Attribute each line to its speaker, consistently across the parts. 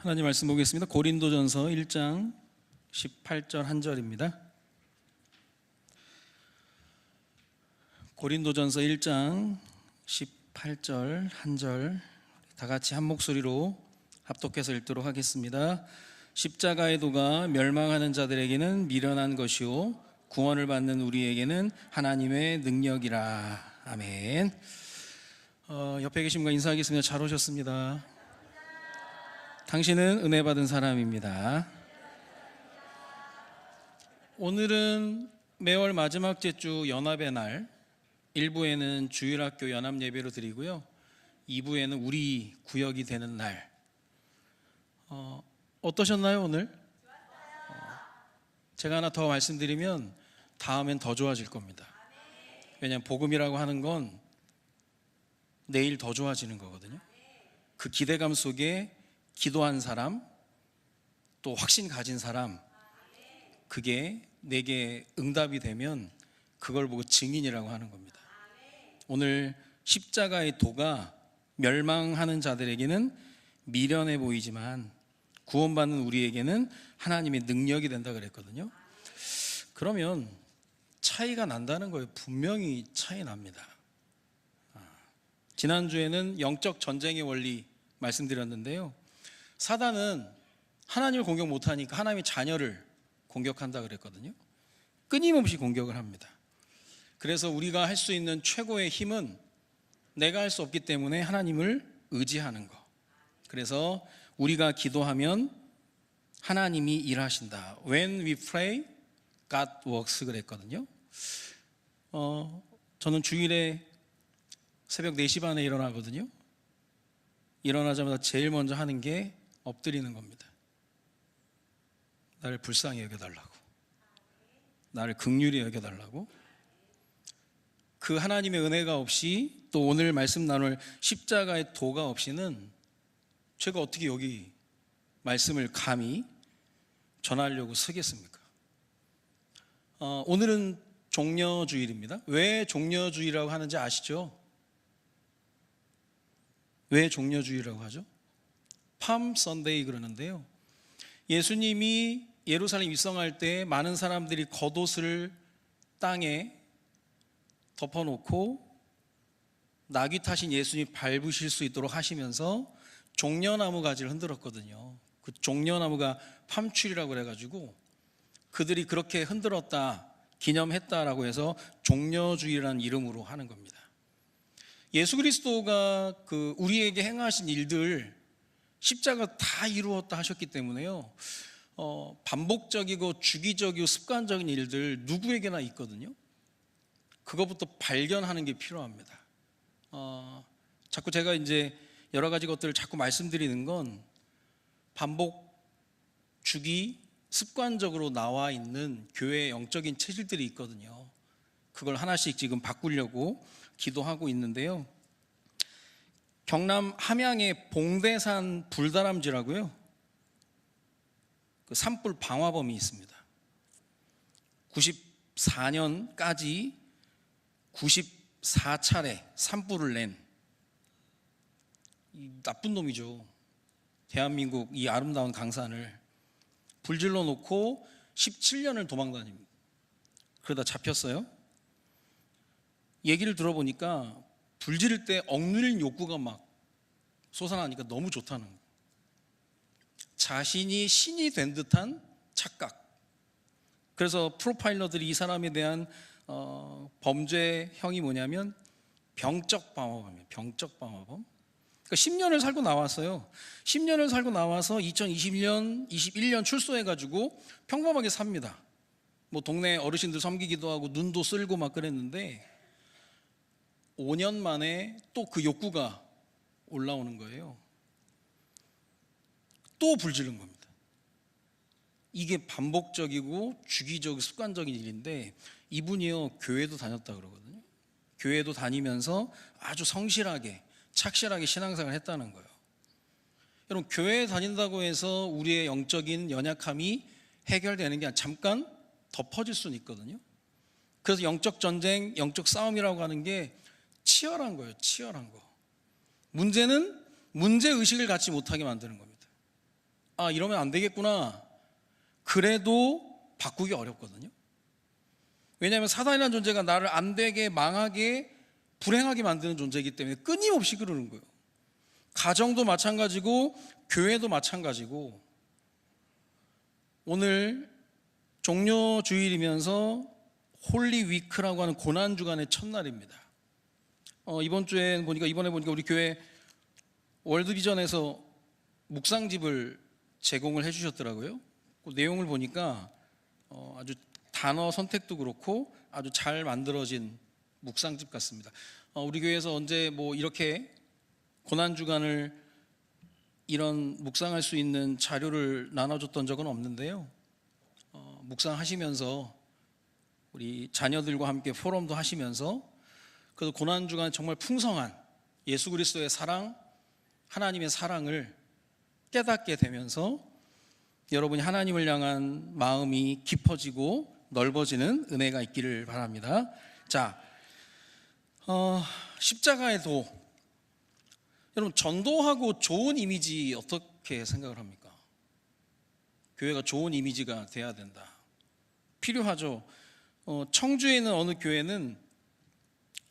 Speaker 1: 하나님 말씀 보겠습니다. 고린도전서 1장 18절 한 절입니다. 고린도전서 1장 18절 한 절 다 같이 한 목소리로 합독해서 읽도록 하겠습니다. 십자가의 도가 멸망하는 자들에게는 미련한 것이요 구원을 받는 우리에게는 하나님의 능력이라. 아멘. 옆에 계신 분과 인사하겠습니다. 잘 오셨습니다. 당신은 은혜 받은 사람입니다. 오늘은 매월 마지막 주 연합의 날, 1부에는 주일학교 연합 예배로 드리고요, 2부에는 우리 구역이 되는 날. 어떠셨나요 오늘? 제가 하나 더 말씀드리면 다음엔 더 좋아질 겁니다. 왜냐하면 복음이라고 하는 건 내일 더 좋아지는 거거든요. 그 기대감 속에 기도한 사람, 또 확신 가진 사람, 그게 내게 응답이 되면 그걸 보고 증인이라고 하는 겁니다. 오늘 십자가의 도가 멸망하는 자들에게는 미련해 보이지만 구원받는 우리에게는 하나님의 능력이 된다 그랬거든요. 그러면 차이가 난다는 거예요. 분명히 차이 납니다. 지난주에는 영적 전쟁의 원리 말씀드렸는데요, 사단은 하나님을 공격 못하니까 하나님의 자녀를 공격한다 그랬거든요. 끊임없이 공격을 합니다. 그래서 우리가 할 수 있는 최고의 힘은 내가 할 수 없기 때문에 하나님을 의지하는 거. 그래서 우리가 기도하면 하나님이 일하신다. When we pray, God works 그랬거든요. 저는 주일에 새벽 4시 반에 일어나거든요. 일어나자마자 제일 먼저 하는 게 엎드리는 겁니다. 나를 불쌍히 여겨달라고, 나를 긍휼히 여겨달라고. 그 하나님의 은혜가 없이, 또 오늘 말씀 나눌 십자가의 도가 없이는 제가 어떻게 여기 말씀을 감히 전하려고 서겠습니까? 오늘은 종려주일입니다. 왜 종려주일이라고 하는지 아시죠? 왜 종려주일이라고 하죠? 팜 선데이 그러는데요, 예수님이 예루살렘 입성할 때 많은 사람들이 겉옷을 땅에 덮어놓고 나귀 타신 예수님 밟으실 수 있도록 하시면서 종려나무 가지를 흔들었거든요. 그 종려나무가 팜출이라고 그래가지고 그들이 그렇게 흔들었다, 기념했다라고 해서 종려주일이라는 이름으로 하는 겁니다. 예수 그리스도가 우리에게 행하신 일들 십자가 다 이루었다 하셨기 때문에요, 반복적이고 주기적이고 습관적인 일들 누구에게나 있거든요. 그것부터 발견하는 게 필요합니다. 자꾸 제가 이제 여러 가지 것들을 자꾸 말씀드리는 건 반복, 주기, 습관적으로 나와 있는 교회의 영적인 체질들이 있거든요. 그걸 하나씩 지금 바꾸려고 기도하고 있는데요, 경남 함양의 봉대산 불다람쥐라고요, 그 산불 방화범이 있습니다. 94년까지 94차례 산불을 낸 이 나쁜 놈이죠. 대한민국 이 아름다운 강산을 불질러 놓고 17년을 도망다닙니다. 그러다 잡혔어요. 얘기를 들어보니까 불 지를 때 억누르는 욕구가 막 솟아나니까 너무 좋다는 거예요. 자신이 신이 된 듯한 착각. 그래서 프로파일러들이 이 사람에 대한 범죄형이 뭐냐면 병적 방화범이에요. 병적 방화범. 그러니까 10년을 살고 나왔어요. 10년을 살고 나와서 2021년 21년 출소해가지고 평범하게 삽니다. 뭐 동네 어르신들 섬기기도 하고 눈도 쓸고 막 그랬는데 5년 만에 또 그 욕구가 올라오는 거예요. 또 불지른 겁니다. 이게 반복적이고 주기적 습관적인 일인데, 이분이요 교회도 다녔다 그러거든요. 교회도 다니면서 아주 성실하게 착실하게 신앙생활을 했다는 거예요. 여러분, 교회에 다닌다고 해서 우리의 영적인 연약함이 해결되는 게 아니라 잠깐 덮어질 수는 있거든요. 그래서 영적 전쟁, 영적 싸움이라고 하는 게 치열한 거예요. 치열한 거. 문제는 문제의식을 갖지 못하게 만드는 겁니다. 아, 이러면 안 되겠구나. 그래도 바꾸기 어렵거든요. 왜냐하면 사단이라는 존재가 나를 안 되게, 망하게, 불행하게 만드는 존재이기 때문에 끊임없이 그러는 거예요. 가정도 마찬가지고 교회도 마찬가지고. 오늘 종료주일이면서 홀리 위크라고 하는 고난주간의 첫날입니다. 이번에 보니까 우리 교회 월드비전에서 묵상집을 제공을 해주셨더라고요. 그 내용을 보니까 아주 단어 선택도 그렇고 아주 잘 만들어진 묵상집 같습니다. 우리 교회에서 언제 이렇게 고난주간을 이런 묵상할 수 있는 자료를 나눠줬던 적은 없는데요. 묵상하시면서 우리 자녀들과 함께 포럼도 하시면서 그래도 고난주간 정말 풍성한 예수 그리스도의 사랑, 하나님의 사랑을 깨닫게 되면서 여러분이 하나님을 향한 마음이 깊어지고 넓어지는 은혜가 있기를 바랍니다. 자, 십자가의 도. 여러분, 전도하고 좋은 이미지 어떻게 생각을 합니까? 교회가 좋은 이미지가 돼야 된다. 필요하죠. 청주에 있는 어느 교회는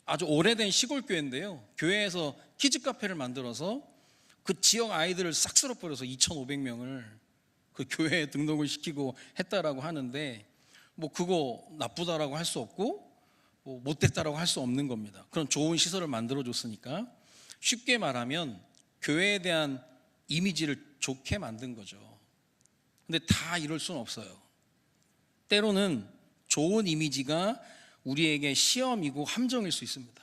Speaker 1: 아주 오래된 시골 교회인데요, 교회에서 키즈 카페를 만들어서 그 지역 아이들을 싹 쓸어버려서 2,500명을 그 교회에 등록을 시키고 했다라고 하는데, 그거 나쁘다라고 할 수 없고 못됐다라고 할 수 없는 겁니다. 그런 좋은 시설을 만들어줬으니까. 쉽게 말하면 교회에 대한 이미지를 좋게 만든 거죠. 근데 다 이럴 수는 없어요. 때로는 좋은 이미지가 우리에게 시험이고 함정일 수 있습니다.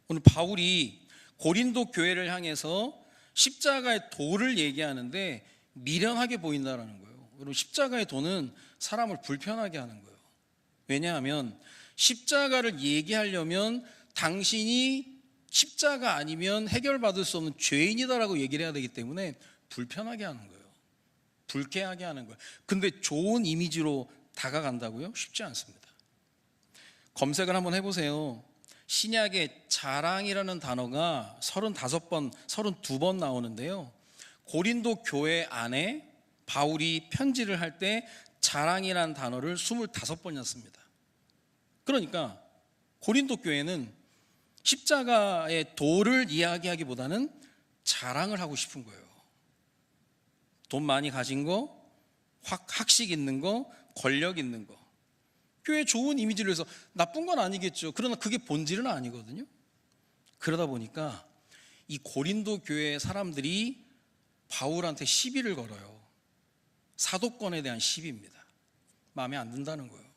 Speaker 1: 오늘 바울이 고린도 교회를 향해서 십자가의 도를 얘기하는데 미련하게 보인다라는 거예요. 여러분, 십자가의 도는 사람을 불편하게 하는 거예요. 왜냐하면 십자가를 얘기하려면 당신이 십자가 아니면 해결받을 수 없는 죄인이다라고 얘기를 해야 되기 때문에 불편하게 하는 거예요. 불쾌하게 하는 거예요. 근데 좋은 이미지로 다가간다고요? 쉽지 않습니다. 검색을 한번 해보세요. 신약에 자랑이라는 단어가 35번, 32번 나오는데요, 고린도 교회 안에 바울이 편지를 할 때 자랑이라는 단어를 25번이나 씁니다. 그러니까 고린도 교회는 십자가의 도를 이야기하기보다는 자랑을 하고 싶은 거예요. 돈 많이 가진 거, 학식 있는 거, 권력 있는 거. 교회 좋은 이미지를 해서 나쁜 건 아니겠죠. 그러나 그게 본질은 아니거든요. 그러다 보니까 이 고린도 교회 사람들이 바울한테 시비를 걸어요. 사도권에 대한 시비입니다. 마음에 안 든다는 거예요.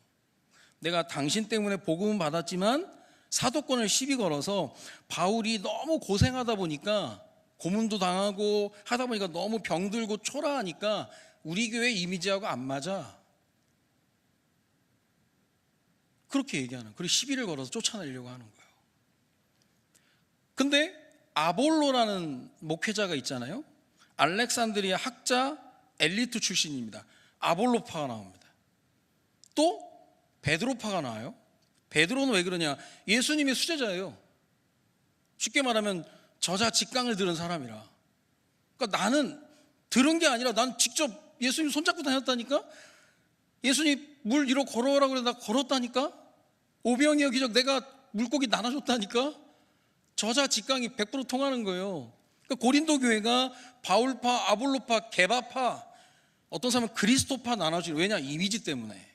Speaker 1: 내가 당신 때문에 복음은 받았지만 사도권을 시비 걸어서 바울이 너무 고생하다 보니까, 고문도 당하고 하다 보니까 너무 병들고 초라하니까 우리 교회 이미지하고 안 맞아, 그렇게 얘기하는, 그리고 시비를 걸어서 쫓아내려고 하는 거예요. 근데 아볼로라는 목회자가 있잖아요. 알렉산드리아 학자 엘리트 출신입니다. 아볼로파가 나옵니다. 또 베드로파가 나와요. 베드로는 왜 그러냐? 예수님의 수제자예요. 쉽게 말하면 저자 직강을 들은 사람이라. 그러니까 나는 들은 게 아니라 난 직접 예수님 손잡고 다녔다니까. 예수님 물 위로 걸어오라고 그래 나 걸었다니까. 오병이어 기적 내가 물고기 나눠줬다니까. 저자 직강이 100% 통하는 거예요. 그러니까 고린도 교회가 바울파, 아볼로파, 게바파, 어떤 사람은 그리스도파 나눠지는. 왜냐? 이미지 때문에.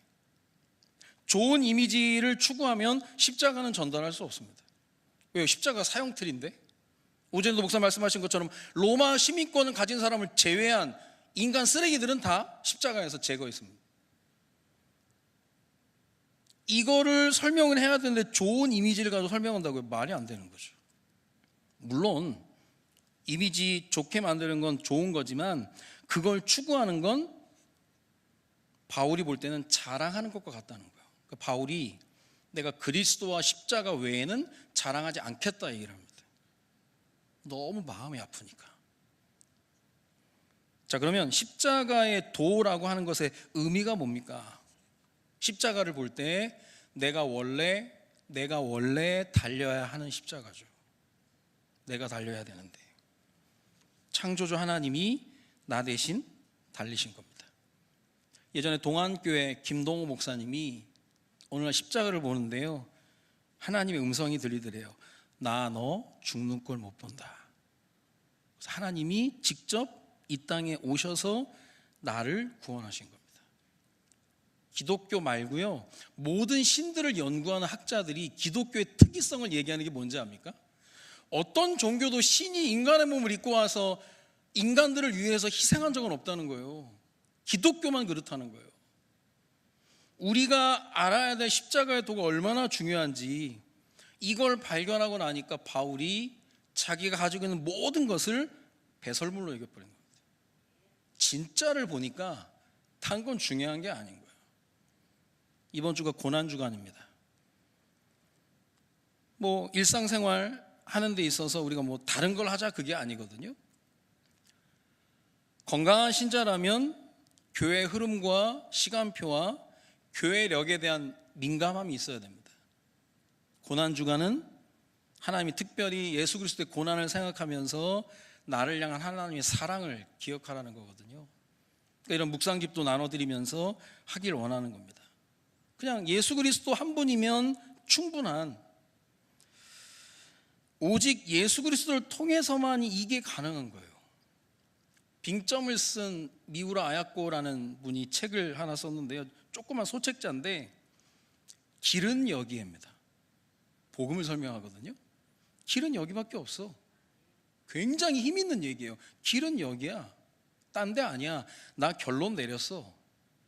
Speaker 1: 좋은 이미지를 추구하면 십자가는 전달할 수 없습니다. 왜요? 십자가 사형틀인데. 오전에도 목사 말씀하신 것처럼 로마 시민권을 가진 사람을 제외한 인간 쓰레기들은 다 십자가에서 제거했습니다. 이거를 설명을 해야 되는데 좋은 이미지를 가지고 설명한다고요? 말이 안 되는 거죠. 물론 이미지 좋게 만드는 건 좋은 거지만 그걸 추구하는 건 바울이 볼 때는 자랑하는 것과 같다는 거예요. 그러니까 바울이 내가 그리스도와 십자가 외에는 자랑하지 않겠다 얘기를 합니다. 너무 마음이 아프니까. 자, 그러면 십자가의 도라고 하는 것의 의미가 뭡니까? 십자가를 볼 때 내가 원래 달려야 하는 십자가죠. 내가 달려야 되는데, 창조주 하나님이 나 대신 달리신 겁니다. 예전에 동안교회 김동호 목사님이 어느 날 십자가를 보는데요, 하나님의 음성이 들리더래요. 나 너 죽는 꼴 못 본다. 그래서 하나님이 직접 이 땅에 오셔서 나를 구원하신 겁니다. 기독교 말고요, 모든 신들을 연구하는 학자들이 기독교의 특이성을 얘기하는 게 뭔지 압니까? 어떤 종교도 신이 인간의 몸을 입고 와서 인간들을 위해서 희생한 적은 없다는 거예요. 기독교만 그렇다는 거예요. 우리가 알아야 될 십자가의 도가 얼마나 중요한지 이걸 발견하고 나니까 바울이 자기가 가지고 있는 모든 것을 배설물로 여겨버린 겁니다. 진짜를 보니까 단 건 중요한 게 아닌 거예요. 이번 주가 고난주간입니다. 일상생활 하는 데 있어서 우리가 다른 걸 하자 그게 아니거든요. 건강한 신자라면 교회 흐름과 시간표와 교회력에 대한 민감함이 있어야 됩니다. 고난주간은 하나님이 특별히 예수 그리스도의 고난을 생각하면서 나를 향한 하나님의 사랑을 기억하라는 거거든요. 그러니까 이런 묵상집도 나눠드리면서 하길 원하는 겁니다. 그냥 예수 그리스도 한 분이면 충분한, 오직 예수 그리스도를 통해서만 이게 가능한 거예요. 빙점을 쓴 미우라 아야코라는 분이 책을 하나 썼는데요, 조그만 소책자인데 길은 여기입니다. 복음을 설명하거든요. 길은 여기밖에 없어. 굉장히 힘 있는 얘기예요. 길은 여기야. 딴 데 아니야. 나 결론 내렸어.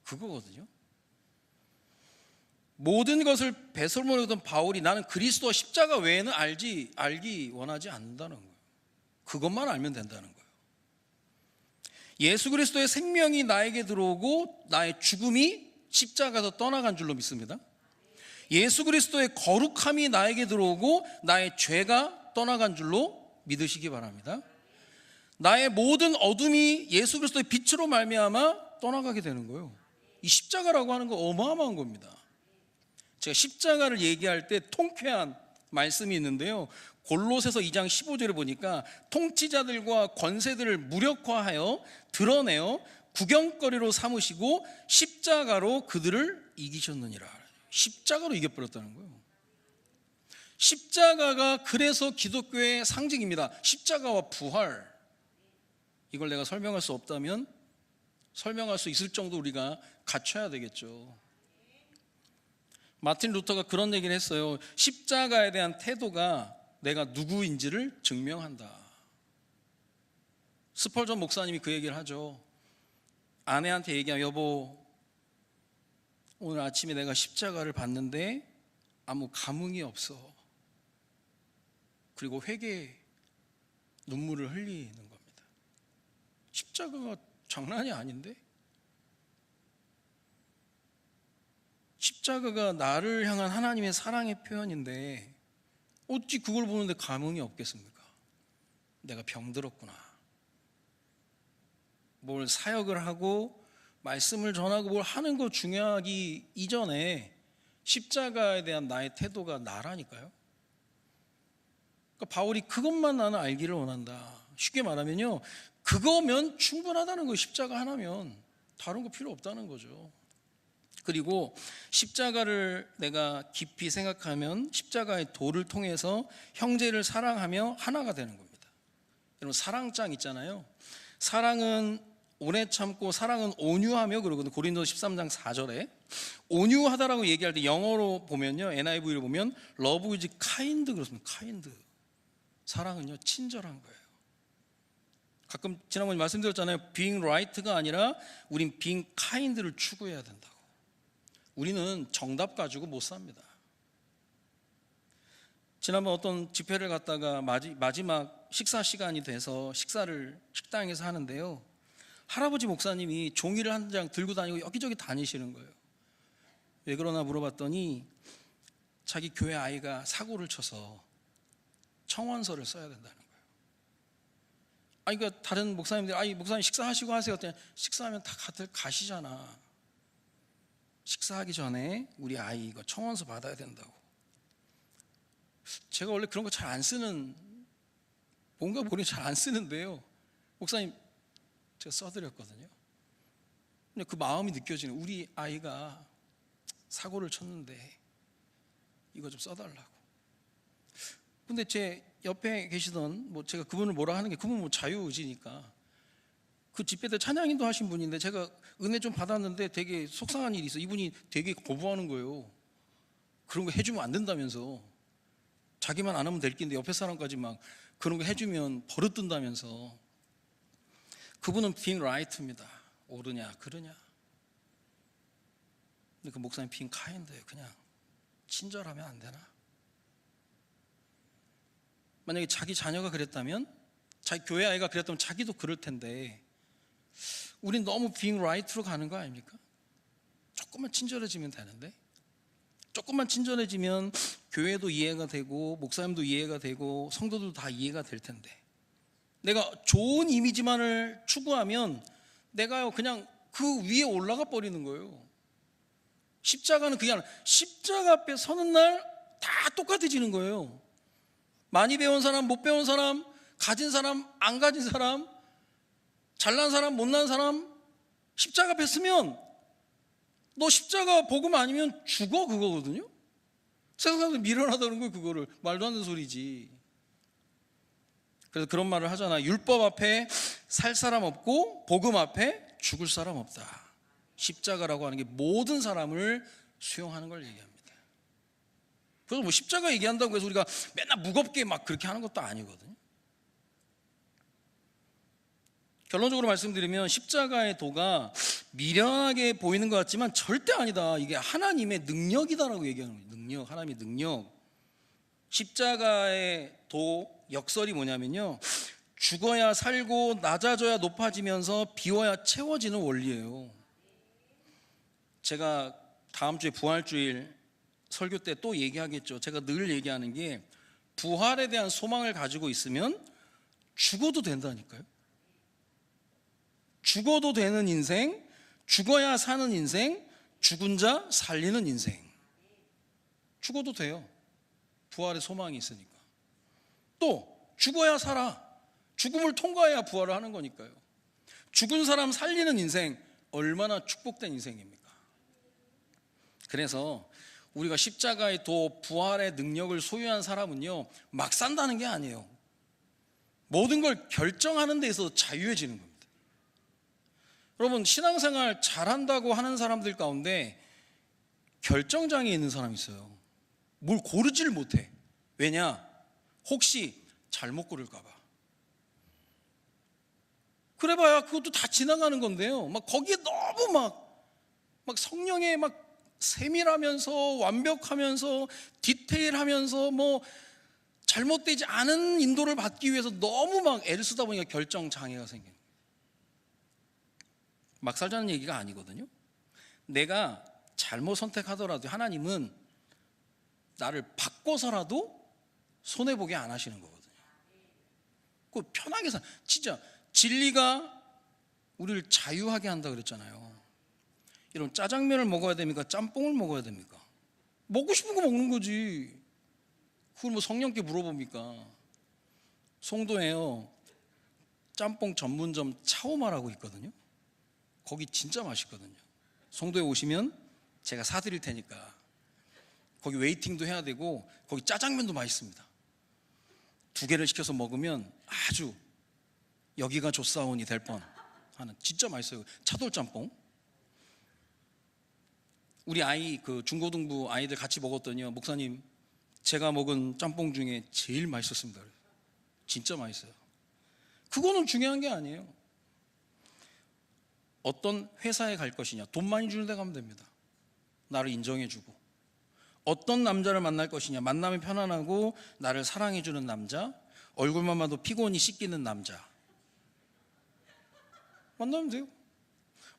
Speaker 1: 그거거든요. 모든 것을 배설물로 던 바울이 나는 그리스도와 십자가 외에는 알기 원하지 않는다는 거예요. 그것만 알면 된다는 거예요. 예수 그리스도의 생명이 나에게 들어오고 나의 죽음이 십자가에서 떠나간 줄로 믿습니다. 예수 그리스도의 거룩함이 나에게 들어오고 나의 죄가 떠나간 줄로 믿으시기 바랍니다. 나의 모든 어둠이 예수 그리스도의 빛으로 말미암아 떠나가게 되는 거예요. 이 십자가라고 하는 거 어마어마한 겁니다. 제가 십자가를 얘기할 때 통쾌한 말씀이 있는데요, 골로새서 2장 15절에 보니까 통치자들과 권세들을 무력화하여 드러내어 구경거리로 삼으시고 십자가로 그들을 이기셨느니라. 십자가로 이겨버렸다는 거예요. 십자가가 그래서 기독교의 상징입니다. 십자가와 부활, 이걸 내가 설명할 수 없다면 설명할 수 있을 정도 우리가 갖춰야 되겠죠. 마틴 루터가 그런 얘기를 했어요. 십자가에 대한 태도가 내가 누구인지를 증명한다. 스펄전 목사님이 그 얘기를 하죠. 아내한테 얘기하면, 여보, 오늘 아침에 내가 십자가를 봤는데 아무 감흥이 없어. 그리고 회개 눈물을 흘리는 겁니다. 십자가가 장난이 아닌데? 십자가가 나를 향한 하나님의 사랑의 표현인데 어찌 그걸 보는데 감흥이 없겠습니까? 내가 병들었구나. 뭘 사역을 하고 말씀을 전하고 뭘 하는 거 중요하기 이전에 십자가에 대한 나의 태도가 나라니까요. 그러니까 바울이 그것만 나는 알기를 원한다. 쉽게 말하면요, 그거면 충분하다는 거예요. 십자가 하나면 다른 거 필요 없다는 거죠. 그리고 십자가를 내가 깊이 생각하면 십자가의 도를 통해서 형제를 사랑하며 하나가 되는 겁니다. 여러분, 사랑장 있잖아요. 사랑은 오래 참고, 사랑은 온유하며, 그러거든요. 고린도서 13장 4절에 온유하다라고 얘기할 때 영어로 보면요, NIV를 보면 love is kind 그렇습니다. kind. 사랑은요, 친절한 거예요. 가끔 지난번에 말씀드렸잖아요. being right가 아니라 우린 being kind를 추구해야 된다고. 우리는 정답 가지고 못 삽니다. 지난번 어떤 집회를 갔다가 마지막 식사 시간이 돼서 식사를 식당에서 하는데요, 할아버지 목사님이 종이를 한 장 들고 다니고 여기저기 다니시는 거예요. 왜 그러나 물어봤더니 자기 교회 아이가 사고를 쳐서 청원서를 써야 된다는 거예요. 그러니까 다른 목사님들이, 목사님 식사하시고 하세요. 식사하면 다 다들 가시잖아. 식사하기 전에 우리 아이 이거 청원서 받아야 된다고. 제가 원래 그런 거 잘 안 쓰는, 뭔가 모르게 잘 안 쓰는데요, 목사님 제가 써드렸거든요. 근데 그 마음이 느껴지는, 우리 아이가 사고를 쳤는데 이거 좀 써달라고. 근데 제 옆에 계시던, 뭐 제가 그분을 뭐라 하는 게, 그분은 뭐 자유의지니까 그 집회 때 찬양인도 하신 분인데 제가 은혜 좀 받았는데 되게 속상한 일이 있어. 이분이 되게 거부하는 거예요. 그런 거 해주면 안 된다면서. 자기만 안 하면 될 낀데 옆에 사람까지 막 그런 거 해주면 버릇 든다면서. 그분은 being right입니다. 옳으냐 그러냐. 근데 그 목사님 being kind예요. 그냥 친절하면 안 되나? 만약에 자기 자녀가 그랬다면, 자기 교회 아이가 그랬다면 자기도 그럴 텐데, 우린 너무 being right로 가는 거 아닙니까? 조금만 친절해지면 되는데, 조금만 친절해지면 교회도 이해가 되고 목사님도 이해가 되고 성도들도 다 이해가 될 텐데, 내가 좋은 이미지만을 추구하면 내가요 그냥 그 위에 올라가 버리는 거예요. 십자가는 그게 아니라 십자가 앞에 서는 날 다 똑같아지는 거예요. 많이 배운 사람, 못 배운 사람, 가진 사람, 안 가진 사람, 잘난 사람, 못난 사람, 십자가 앞에 서면 너 십자가 복음 아니면 죽어, 그거거든요. 세상 사람들 미련하다는 거예요. 그거를 말도 안 되는 소리지. 그래서 그런 말을 하잖아. 율법 앞에 살 사람 없고 복음 앞에 죽을 사람 없다. 십자가라고 하는 게 모든 사람을 수용하는 걸 얘기합니다. 그래서 뭐 십자가 얘기한다고 해서 우리가 맨날 무겁게 막 그렇게 하는 것도 아니거든요. 결론적으로 말씀드리면 십자가의 도가 미련하게 보이는 것 같지만 절대 아니다. 이게 하나님의 능력이다라고 얘기하는 거예요. 능력, 하나님의 능력. 십자가의 도 역설이 뭐냐면요, 죽어야 살고 낮아져야 높아지면서 비워야 채워지는 원리예요. 제가 다음 주에 부활주일 설교 때 또 얘기하겠죠. 제가 늘 얘기하는 게, 부활에 대한 소망을 가지고 있으면 죽어도 된다니까요. 죽어도 되는 인생, 죽어야 사는 인생, 죽은 자 살리는 인생. 죽어도 돼요. 부활의 소망이 있으니까. 또 죽어야 살아. 죽음을 통과해야 부활을 하는 거니까요. 죽은 사람 살리는 인생, 얼마나 축복된 인생입니까? 그래서 우리가 십자가의 도, 부활의 능력을 소유한 사람은요, 막 산다는 게 아니에요. 모든 걸 결정하는 데 있어서 자유해지는 겁니다. 여러분, 신앙생활 잘한다고 하는 사람들 가운데 결정장애 있는 사람이 있어요. 뭘 고르지를 못해. 왜냐? 혹시 잘못 고를까 봐. 그래봐야 그것도 다 지나가는 건데요, 막 거기에 너무 막 성령에 막 세밀하면서 완벽하면서 디테일하면서 뭐 잘못되지 않은 인도를 받기 위해서 너무 막 애를 쓰다 보니까 결정장애가 생겨요. 막 살자는 얘기가 아니거든요. 내가 잘못 선택하더라도 하나님은 나를 바꿔서라도 손해보게 안 하시는 거거든요. 그 편하게 진짜 진리가 우리를 자유하게 한다 그랬잖아요. 이런 짜장면을 먹어야 됩니까? 짬뽕을 먹어야 됩니까? 먹고 싶은 거 먹는 거지. 그걸 뭐 성령께 물어봅니까? 송도에요, 짬뽕 전문점 차오마라고 있거든요. 거기 진짜 맛있거든요. 송도에 오시면 제가 사드릴 테니까. 거기 웨이팅도 해야 되고 거기 짜장면도 맛있습니다. 2개를 시켜서 먹으면 아주 여기가 좋사오니 될 뻔 하는, 진짜 맛있어요. 차돌짬뽕. 우리 아이, 그 중고등부 아이들 같이 먹었더니요, 목사님 제가 먹은 짬뽕 중에 제일 맛있었습니다. 진짜 맛있어요. 그거는 중요한 게 아니에요. 어떤 회사에 갈 것이냐, 돈 많이 주는 데 가면 됩니다. 나를 인정해주고. 어떤 남자를 만날 것이냐, 만나면 편안하고 나를 사랑해주는 남자, 얼굴만 봐도 피곤이 씻기는 남자 만나면 돼요.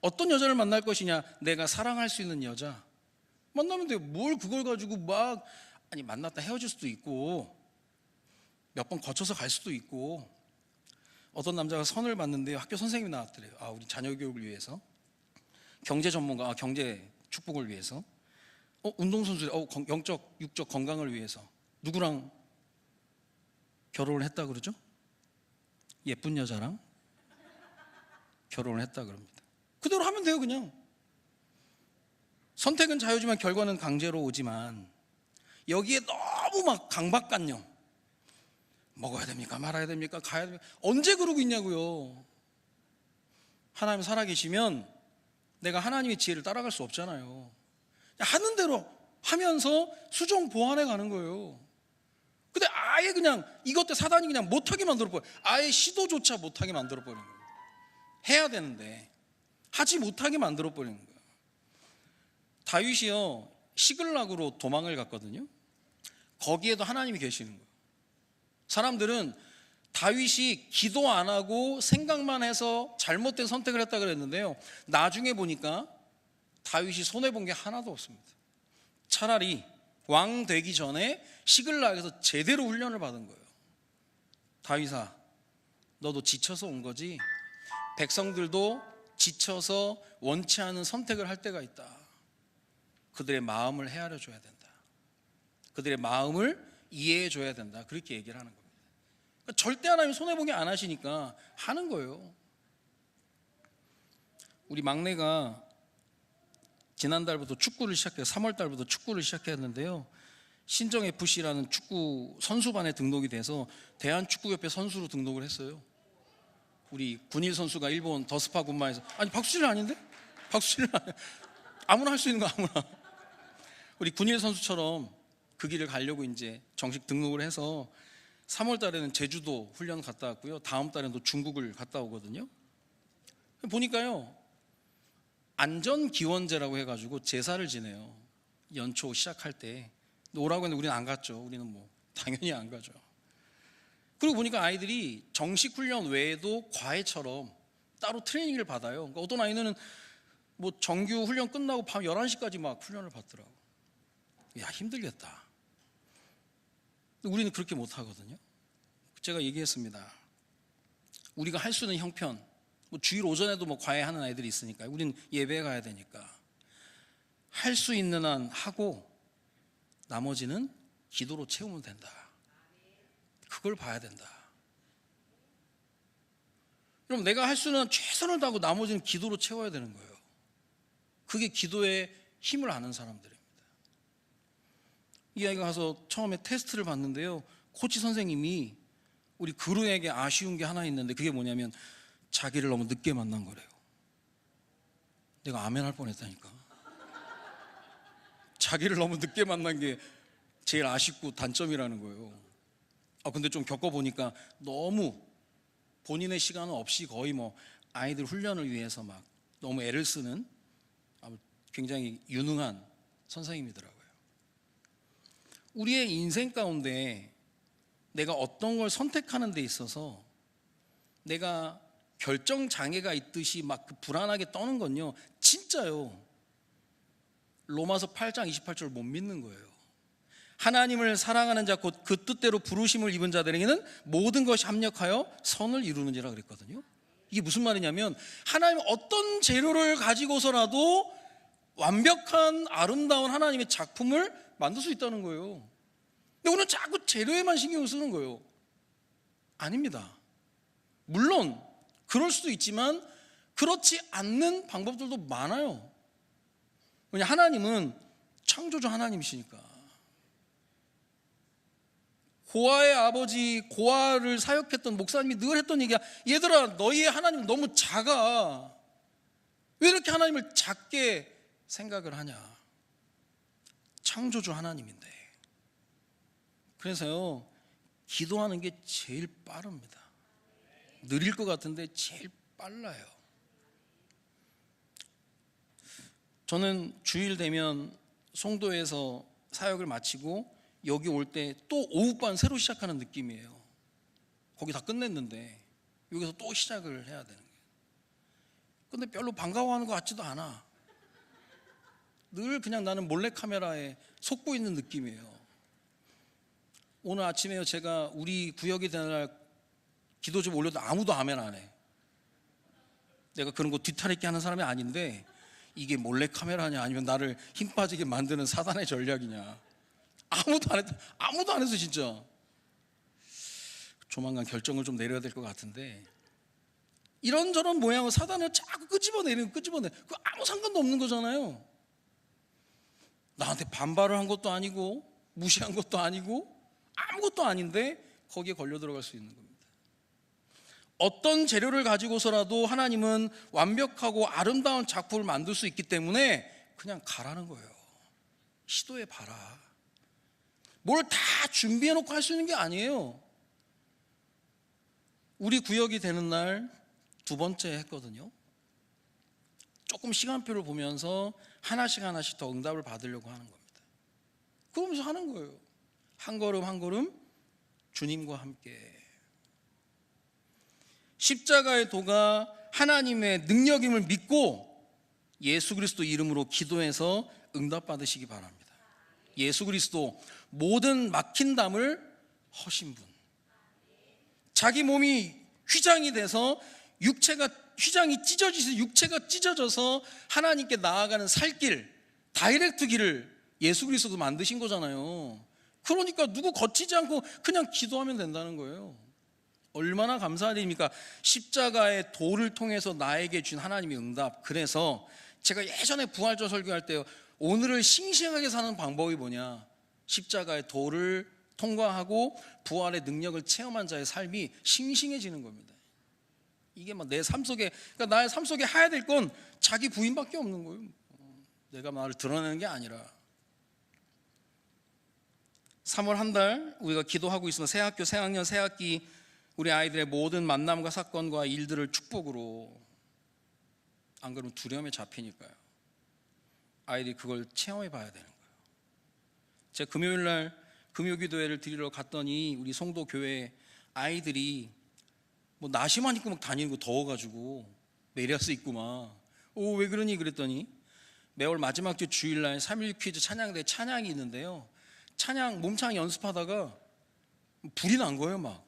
Speaker 1: 어떤 여자를 만날 것이냐, 내가 사랑할 수 있는 여자 만나면 돼요. 뭘 그걸 가지고 막, 아니 만났다 헤어질 수도 있고 몇 번 거쳐서 갈 수도 있고. 어떤 남자가 선을 봤는데요, 학교 선생님이 나왔더래요. 우리 자녀 교육을 위해서, 경제 전문가, 경제 축복을 위해서, 운동선수들, 영적 육적 건강을 위해서 누구랑 결혼을 했다 그러죠? 예쁜 여자랑 결혼을 했다 그럽니다. 그대로 하면 돼요. 그냥 선택은 자유지만 결과는 강제로 오지만 여기에 너무 막 강박관념, 먹어야 됩니까 말아야 됩니까 가야 됩니까, 언제 그러고 있냐고요. 하나님 살아계시면 내가 하나님의 지혜를 따라갈 수 없잖아요. 하는 대로 하면서 수정 보완해 가는 거예요. 근데 아예 그냥 이것 때 사단이 그냥 못하게 만들어버려요. 아예 시도조차 못하게 만들어버리는 거예요. 해야 되는데 하지 못하게 만들어버리는 거예요. 다윗이요 시글락으로 도망을 갔거든요. 거기에도 하나님이 계시는 거예요. 사람들은 다윗이 기도 안 하고 생각만 해서 잘못된 선택을 했다 그랬는데요, 나중에 보니까 다윗이 손해본 게 하나도 없습니다. 차라리 왕 되기 전에 시글락에서 제대로 훈련을 받은 거예요. 다윗아, 너도 지쳐서 온 거지? 백성들도 지쳐서 원치 않은 선택을 할 때가 있다. 그들의 마음을 헤아려 줘야 된다. 그들의 마음을 이해해 줘야 된다. 그렇게 얘기를 하는 겁니다. 그러니까 절대 하나님 손해보게 안 하시니까 하는 거예요. 우리 막내가 지난달부터 축구를 시작해요. 3월달부터 축구를 시작했는데요, 신정FC라는 축구 선수반에 등록이 돼서 대한축구협회 선수로 등록을 했어요. 우리 군일 선수가 일본 더스파 군마에서, 아니 박수질은 아닌데? 박수질은 아니야. 아무나 할 수 있는 거 아무나. 우리 군일 선수처럼 그 길을 가려고 이제 정식 등록을 해서 3월 달에는 제주도 훈련 갔다 왔고요, 다음 달에는 또 중국을 갔다 오거든요. 보니까요 안전기원제라고 해가지고 제사를 지내요. 연초 시작할 때 오라고 했는데 우리는 안 갔죠. 우리는 뭐 당연히 안 가죠. 그리고 보니까 아이들이 정식 훈련 외에도 과외처럼 따로 트레이닝을 받아요. 그러니까 어떤 아이는 뭐 정규 훈련 끝나고 밤 11시까지 막 훈련을 받더라고. 야, 힘들겠다. 우리는 그렇게 못 하거든요. 제가 얘기했습니다. 우리가 할 수 있는 형편, 뭐 주일 오전에도 뭐 과외하는 아이들이 있으니까 우리는 예배에 가야 되니까 할 수 있는 한 하고 나머지는 기도로 채우면 된다. 그걸 봐야 된다. 그럼 내가 할 수 있는 한 최선을 다하고 나머지는 기도로 채워야 되는 거예요. 그게 기도의 힘을 아는 사람들입니다. 이 아이가 가서 처음에 테스트를 봤는데요, 코치 선생님이 우리 그루에게 아쉬운 게 하나 있는데 그게 뭐냐면 자기를 너무 늦게 만난 거래요. 내가 아멘 할 뻔했다니까. 자기를 너무 늦게 만난 게 제일 아쉽고 단점이라는 거예요. 근데 좀 겪어보니까 너무 본인의 시간은 없이 거의 뭐 아이들 훈련을 위해서 막 너무 애를 쓰는 굉장히 유능한 선생님이더라고요. 우리의 인생 가운데 내가 어떤 걸 선택하는 데 있어서 내가 결정 장애가 있듯이 막 그 불안하게 떠는 건요, 진짜요, 로마서 8장 28절 못 믿는 거예요. 하나님을 사랑하는 자 곧 그 뜻대로 부르심을 입은 자들에게는 모든 것이 합력하여 선을 이루는지라 그랬거든요. 이게 무슨 말이냐면 하나님 어떤 재료를 가지고서라도 완벽한 아름다운 하나님의 작품을 만들 수 있다는 거예요. 근데 우리는 자꾸 재료에만 신경을 쓰는 거예요. 아닙니다. 물론 그럴 수도 있지만 그렇지 않는 방법들도 많아요. 왜냐, 하나님은 창조주 하나님이시니까. 고아의 아버지, 고아를 사역했던 목사님이 늘 했던 얘기야. 얘들아, 너희의 하나님은 너무 작아. 왜 이렇게 하나님을 작게 생각을 하냐. 창조주 하나님인데. 그래서요, 기도하는 게 제일 빠릅니다. 느릴 것 같은데 제일 빨라요. 저는 주일 되면 송도에서 사역을 마치고 여기 올 때 또 오후반 새로 시작하는 느낌이에요. 거기 다 끝냈는데 여기서 또 시작을 해야 되는 거예요. 근데 별로 반가워하는 것 같지도 않아. 늘 그냥 나는 몰래카메라에 속고 있는 느낌이에요. 오늘 아침에요, 제가 우리 구역이 되는 날 기도 좀 올려도 아무도 아멘 안 해. 내가 그런 거 뒤탈있게 하는 사람이 아닌데 이게 몰래카메라냐 아니면 나를 힘 빠지게 만드는 사단의 전략이냐. 아무도 안 했어 진짜. 조만간 결정을 좀 내려야 될 것 같은데, 이런저런 모양을 사단을 자꾸 끄집어내는 그 아무 상관도 없는 거잖아요. 나한테 반발을 한 것도 아니고 무시한 것도 아니고 아무것도 아닌데 거기에 걸려 들어갈 수 있는 겁니다. 어떤 재료를 가지고서라도 하나님은 완벽하고 아름다운 작품을 만들 수 있기 때문에 그냥 가라는 거예요. 시도해 봐라. 뭘 다 준비해 놓고 할 수 있는 게 아니에요. 우리 구역이 되는 날 두 번째 했거든요. 조금 시간표를 보면서 하나씩 더 응답을 받으려고 하는 겁니다. 그러면서 하는 거예요. 한 걸음 한 걸음 주님과 함께. 십자가의 도가 하나님의 능력임을 믿고 예수 그리스도 이름으로 기도해서 응답 받으시기 바랍니다. 예수 그리스도 모든 막힌 담을 허신 분. 자기 몸이 휘장이 돼서 휘장이 찢어져서 육체가 찢어져서 하나님께 나아가는 살길, 다이렉트 길을 예수 그리스도도 만드신 거잖아요. 그러니까 누구 거치지 않고 그냥 기도하면 된다는 거예요. 얼마나 감사드립니까? 십자가의 도를 통해서 나에게 준 하나님의 응답. 그래서 제가 예전에 부활절 설교할 때 오늘을 싱싱하게 사는 방법이 뭐냐? 십자가의 도를 통과하고 부활의 능력을 체험한 자의 삶이 싱싱해지는 겁니다. 이게 막 내 삶 속에, 그러니까 나의 삶 속에 해야 될 건 자기 부인밖에 없는 거예요. 내가 나를 드러내는 게 아니라. 3월 한 달 우리가 기도하고 있으면 새 학교, 새 학년, 새 학기 우리 아이들의 모든 만남과 사건과 일들을 축복으로, 안 그러면 두려움에 잡히니까요. 아이들이 그걸 체험해 봐야 되는 거예요. 제가 금요일 날 금요기도회를 드리러 갔더니 우리 송도 교회 아이들이 뭐 나시만 입고 막 다니는 거 더워가지고 메리아스 입고 막 왜 그러니 그랬더니 매월 마지막 주 주일날 3.1 퀴즈 찬양대 찬양이 있는데요. 몸창 연습하다가 불이 난 거예요. 막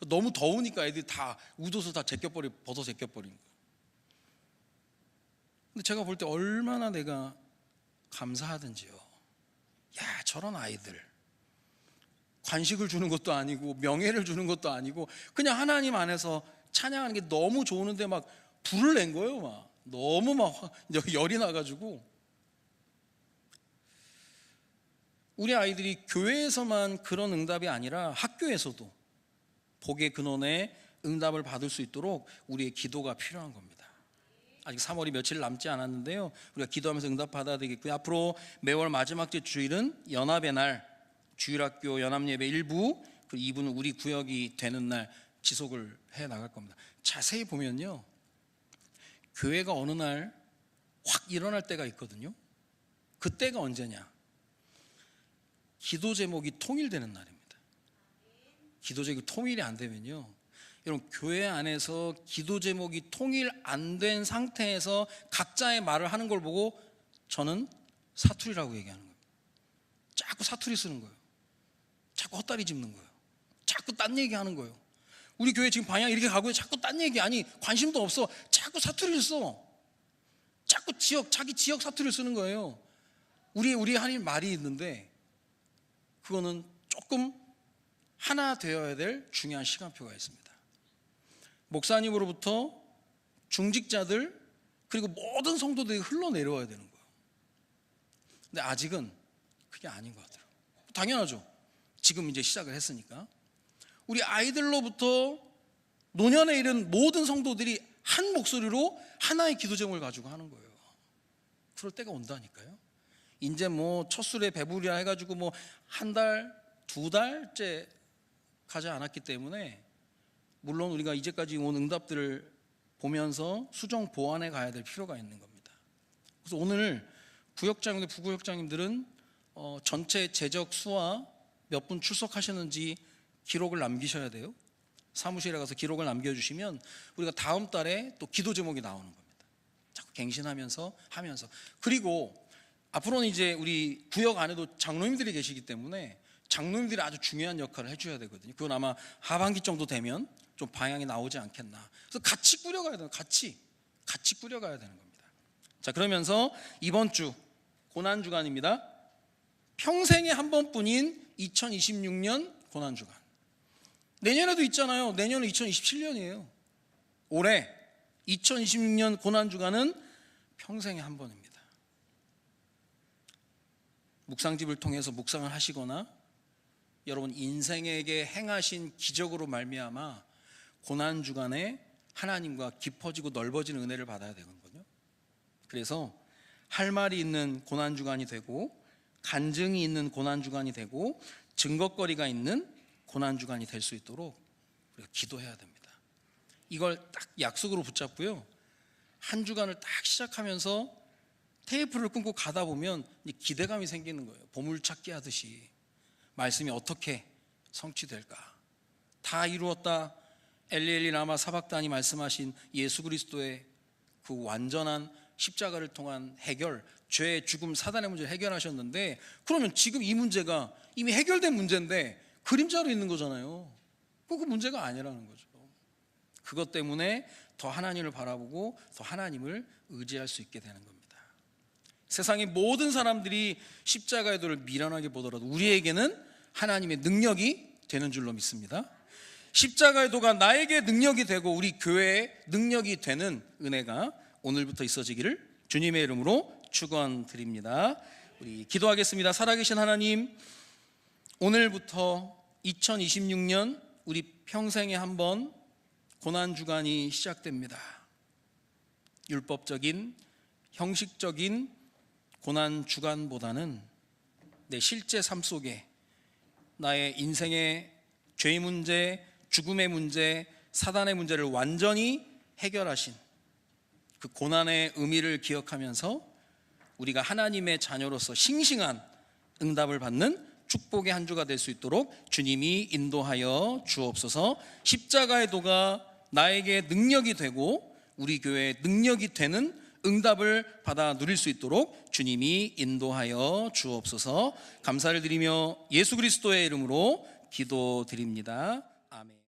Speaker 1: 너무 더우니까 애들이 다 웃어서 다 벗어 제껴버린 거예요. 근데 제가 볼 때 얼마나 내가 감사하든지요. 야, 저런 아이들 관식을 주는 것도 아니고 명예를 주는 것도 아니고 그냥 하나님 안에서 찬양하는 게 너무 좋은데 막 불을 낸 거예요. 막 너무 막 열이 나가지고. 우리 아이들이 교회에서만 그런 응답이 아니라 학교에서도 복의 근원에 응답을 받을 수 있도록 우리의 기도가 필요한 겁니다. 아직 3월이 며칠 남지 않았는데요, 우리가 기도하면서 응답 받아야 되겠고요. 앞으로 매월 마지막 주 주일은 연합의 날, 주일학교 연합예배 1부, 그리고 2부는 우리 구역이 되는 날 지속을 해 나갈 겁니다. 자세히 보면요, 교회가 어느 날 확 일어날 때가 있거든요. 그때가 언제냐? 기도 제목이 통일되는 날입니다. 기도 제목이 통일이 안 되면요, 여러분, 교회 안에서 기도 제목이 통일 안 된 상태에서 각자의 말을 하는 걸 보고 저는 사투리라고 얘기하는 거예요. 자꾸 사투리 쓰는 거예요. 자꾸 헛다리 짚는 거예요. 자꾸 딴 얘기하는 거예요. 우리 교회 지금 방향 이렇게 가고 자꾸 딴 얘기, 아니 관심도 없어. 자꾸 사투리를 써. 자꾸 자기 지역 사투리를 쓰는 거예요. 우리 하나님 말이 있는데 그거는 조금 하나 되어야 될 중요한 시간표가 있습니다. 목사님으로부터 중직자들 그리고 모든 성도들이 흘러내려와야 되는 거예요. 근데 아직은 그게 아닌 것 같아요. 당연하죠. 지금 이제 시작을 했으니까. 우리 아이들로부터 노년에 이른 모든 성도들이 한 목소리로 하나의 기도 제목을 가지고 하는 거예요. 그럴 때가 온다니까요. 이제 뭐 첫 술에 배부리라 해가지고 뭐 한 달, 두 달째 가지 않았기 때문에 물론 우리가 이제까지 온 응답들을 보면서 수정 보완해 가야 될 필요가 있는 겁니다. 그래서 오늘 구역장님들, 부구역장님들은 전체 재적 수와 몇 분 출석하셨는지 기록을 남기셔야 돼요. 사무실에 가서 기록을 남겨주시면 우리가 다음 달에 또 기도 제목이 나오는 겁니다. 자꾸 갱신하면서 하면서. 그리고 앞으로는 이제 우리 구역 안에도 장로님들이 계시기 때문에 장로님들이 아주 중요한 역할을 해줘야 되거든요. 그건 아마 하반기 정도 되면 좀 방향이 나오지 않겠나. 그래서 같이 꾸려가야 되는, 같이 꾸려가야 되는 겁니다. 자, 그러면서 이번 주 고난주간입니다. 평생에 한 번뿐인 2026년 고난주간. 내년에도 있잖아요. 내년은 2027년이에요. 올해 2026년 고난주간은 평생에 한 번입니다. 묵상집을 통해서 묵상을 하시거나 여러분 인생에게 행하신 기적으로 말미암아 고난주간에 하나님과 깊어지고 넓어지는 은혜를 받아야 되거든요. 그래서 할 말이 있는 고난주간이 되고 간증이 있는 고난주간이 되고 증거거리가 있는 고난주간이 될 수 있도록 우리가 기도해야 됩니다. 이걸 딱 약속으로 붙잡고요, 한 주간을 딱 시작하면서 테이프를 끊고 가다 보면 기대감이 생기는 거예요. 보물찾기 하듯이 말씀이 어떻게 성취될까. 다 이루었다. 엘리 라마 사박단이 말씀하신 예수 그리스도의 그 완전한 십자가를 통한 해결, 죄, 죽음, 사단의 문제를 해결하셨는데, 그러면 지금 이 문제가 이미 해결된 문제인데 그림자로 있는 거잖아요. 그 문제가 아니라는 거죠. 그것 때문에 더 하나님을 바라보고 더 하나님을 의지할 수 있게 되는 겁니다. 세상의 모든 사람들이 십자가의 도를 미련하게 보더라도 우리에게는 하나님의 능력이 되는 줄로 믿습니다. 십자가의 도가 나에게 능력이 되고 우리 교회의 능력이 되는 은혜가 오늘부터 있어지기를 주님의 이름으로 축원드립니다. 우리 기도하겠습니다. 살아계신 하나님, 오늘부터 2026년 우리 평생에 한 번 고난주간이 시작됩니다. 율법적인 형식적인 고난주간보다는 내 실제 삶 속에 나의 인생의 죄의 문제, 죽음의 문제, 사단의 문제를 완전히 해결하신 그 고난의 의미를 기억하면서 우리가 하나님의 자녀로서 싱싱한 응답을 받는 축복의 한 주가 될 수 있도록 주님이 인도하여 주옵소서. 십자가의 도가 나에게 능력이 되고 우리 교회의 능력이 되는 응답을 받아 누릴 수 있도록 주님이 인도하여 주옵소서. 감사를 드리며 예수 그리스도의 이름으로 기도드립니다. 아멘.